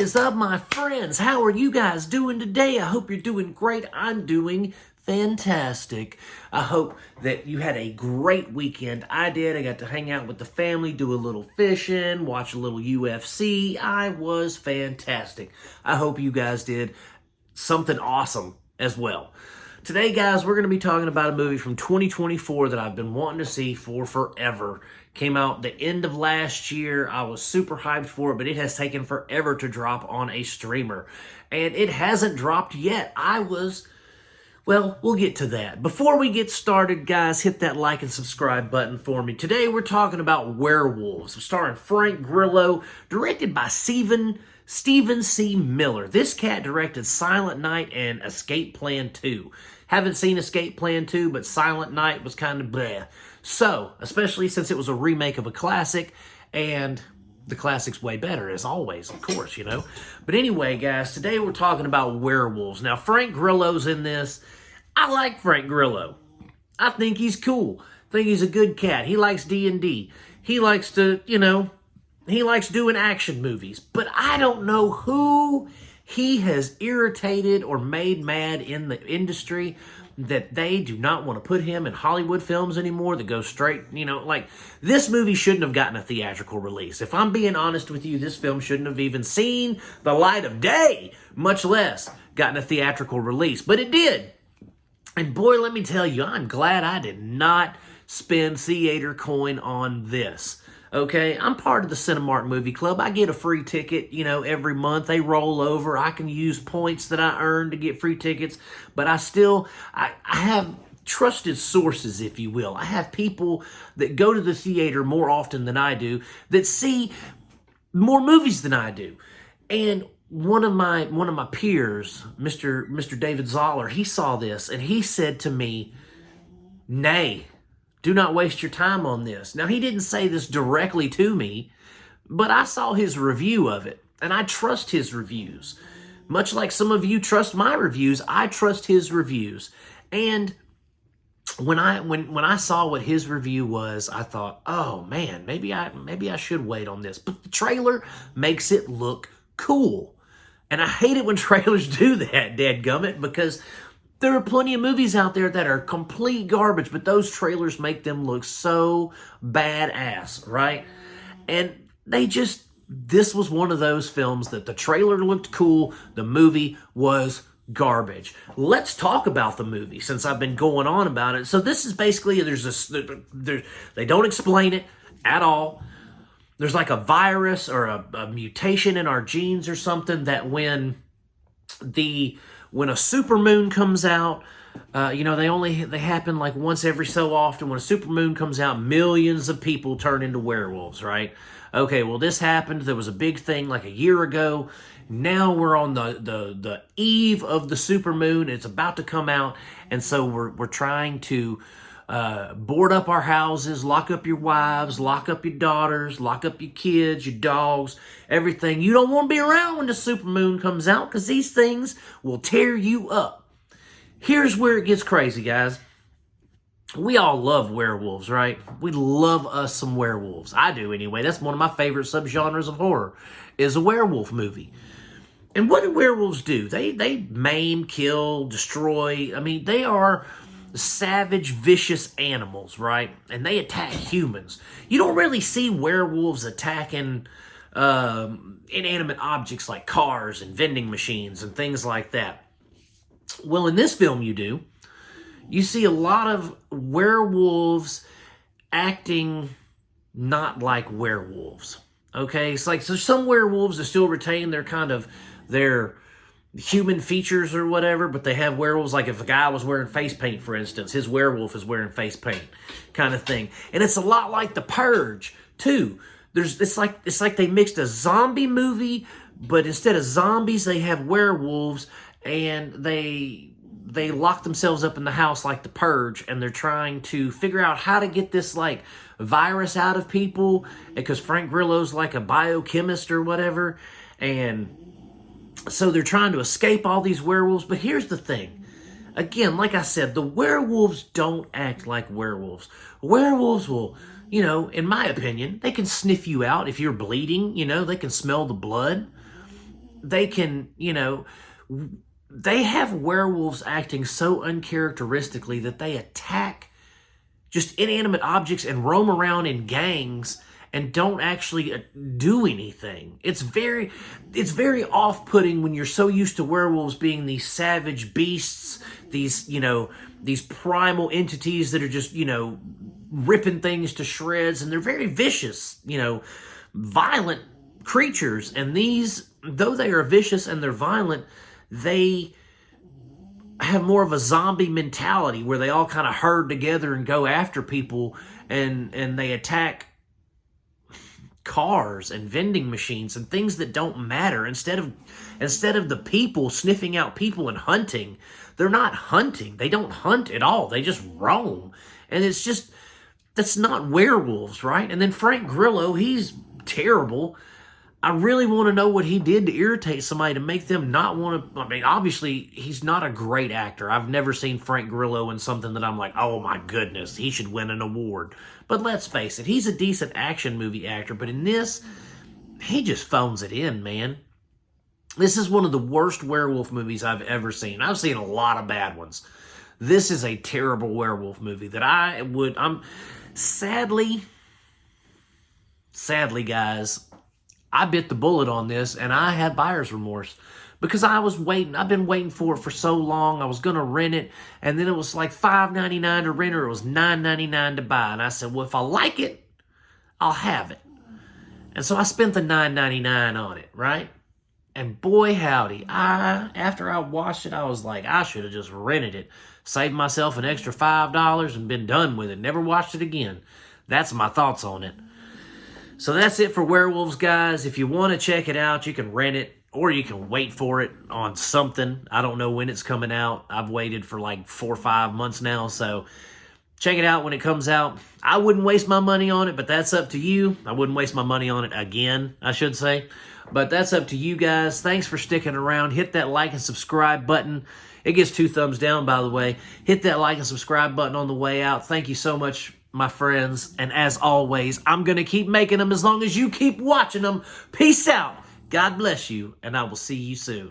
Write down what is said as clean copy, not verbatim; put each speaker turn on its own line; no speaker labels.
is up, my friends? How are you guys doing today? I hope you're doing great. I'm doing fantastic. I hope that you had a great weekend. I did. I got to hang out with the family, do a little fishing, watch a little UFC. I was fantastic. I hope you guys did something awesome as well. Today, guys, we're going to be talking about a movie from 2024 that I've been wanting to see for forever. Came out the end of last year. I was super hyped for it, but it has taken forever to drop on a streamer. And it hasn't dropped yet. Well, we'll get to that. Before we get started, guys, hit that like and subscribe button for me. Today, we're talking about Werewolves, starring Frank Grillo, directed by Stephen C. Miller. This cat directed Silent Night and Escape Plan 2. Haven't seen Escape Plan 2, but Silent Night was kind of bleh. So, especially since it was a remake of a classic, and the classic's way better, as always, of course, you know. But anyway, guys, today we're talking about Werewolves. Now, Frank Grillo's in this. I like Frank Grillo. I think he's cool. I think he's a good cat. He likes D&D. He likes to, he likes doing action movies. But I don't know who he has irritated or made mad in the industry that they do not want to put him in Hollywood films anymore that go straight, this movie shouldn't have gotten a theatrical release. If I'm being honest with you, this film shouldn't have even seen the light of day, much less gotten a theatrical release. But it did. And boy, let me tell you, I'm glad I did not spend theater coin on this. Okay, I'm part of the Cinemark Movie Club. I get a free ticket, every month. They roll over. I can use points that I earn to get free tickets. But I have trusted sources, if you will. I have people that go to the theater more often than I do, that see more movies than I do. And one of my peers, Mr. David Zoller, he saw this and he said to me, "Nay, do not waste your time on this." Now, he didn't say this directly to me, but I saw his review of it, and I trust his reviews. Much like some of you trust my reviews, I trust his reviews. And when I saw what his review was, I thought, oh man, maybe I should wait on this. But the trailer makes it look cool. And I hate it when trailers do that, dadgummit, because there are plenty of movies out there that are complete garbage, but those trailers make them look so badass, right? And this was one of those films that the trailer looked cool, the movie was garbage. Let's talk about the movie, since I've been going on about it. So this is basically, they don't explain it at all. There's like a virus or a mutation in our genes or something that when a supermoon comes out, they happen like once every so often. When a supermoon comes out, millions of people turn into werewolves, right? Okay, well, this happened. There was a big thing like a year ago. Now we're on the eve of the supermoon. It's about to come out, and so we're trying to board up our houses, lock up your wives, lock up your daughters, lock up your kids, your dogs, everything. You don't want to be around when the supermoon comes out because these things will tear you up. Here's where it gets crazy, guys. We all love werewolves, right? We love us some werewolves. I do anyway. That's one of my favorite subgenres of horror, is a werewolf movie. And what do werewolves do? They maim, kill, destroy. I mean, they are savage, vicious animals, right? And they attack humans. You don't really see werewolves attacking inanimate objects like cars and vending machines and things like that. Well, in this film you do. You see a lot of werewolves acting not like werewolves. Okay? It's like, so some werewolves that still retain their human features or whatever, but they have werewolves, like if a guy was wearing face paint, for instance, his werewolf is wearing face paint kind of thing. And it's a lot like The Purge, too. It's like they mixed a zombie movie, but instead of zombies, they have werewolves, and they lock themselves up in the house like The Purge, and they're trying to figure out how to get this, virus out of people, because Frank Grillo's like a biochemist or whatever, and so they're trying to escape all these werewolves. But here's the thing. Again, like I said, the werewolves don't act like werewolves. Werewolves will, in my opinion, they can sniff you out if you're bleeding. They can smell the blood. they can, they have werewolves acting so uncharacteristically that they attack just inanimate objects and roam around in gangs and don't actually do anything. It's very off-putting when you're so used to werewolves being these savage beasts, these primal entities that are just, ripping things to shreds, and they're very vicious, violent creatures. And these, though they are vicious and they're violent, they have more of a zombie mentality where they all kind of herd together and go after people, and they attack cars and vending machines and things that don't matter. Instead of the people sniffing out people and hunting, they're not hunting. They don't hunt at all. They just roam. And it's just, that's not werewolves, right? And then Frank Grillo, he's terrible. I really want to know what he did to irritate somebody to make them not want to. I mean, obviously, he's not a great actor. I've never seen Frank Grillo in something that I'm like, oh my goodness, he should win an award. But let's face it, he's a decent action movie actor. But in this, he just phones it in, man. This is one of the worst werewolf movies I've ever seen. I've seen a lot of bad ones. This is a terrible werewolf movie that I'm sadly, guys, I bit the bullet on this, and I had buyer's remorse because I was waiting. I've been waiting for it for so long. I was going to rent it, and then it was like $5.99 to rent, or it was $9.99 to buy. And I said, well, if I like it, I'll have it. And so I spent the $9.99 on it, right? And boy, howdy, after I watched it, I was like, I should have just rented it, saved myself an extra $5 and been done with it. Never watched it again. That's my thoughts on it. So that's it for Werewolves, guys. If you want to check it out, you can rent it, or you can wait for it on something. I don't know when it's coming out. I've waited for like 4 or 5 months now, so check it out when it comes out. I wouldn't waste my money on it, but that's up to you. I wouldn't waste my money on it again, I should say. But that's up to you guys. Thanks for sticking around. Hit that like and subscribe button. It gets 2 thumbs down, by the way. Hit that like and subscribe button on the way out. Thank you so much, my friends. And as always, I'm going to keep making them as long as you keep watching them. Peace out. God bless you, and I will see you soon.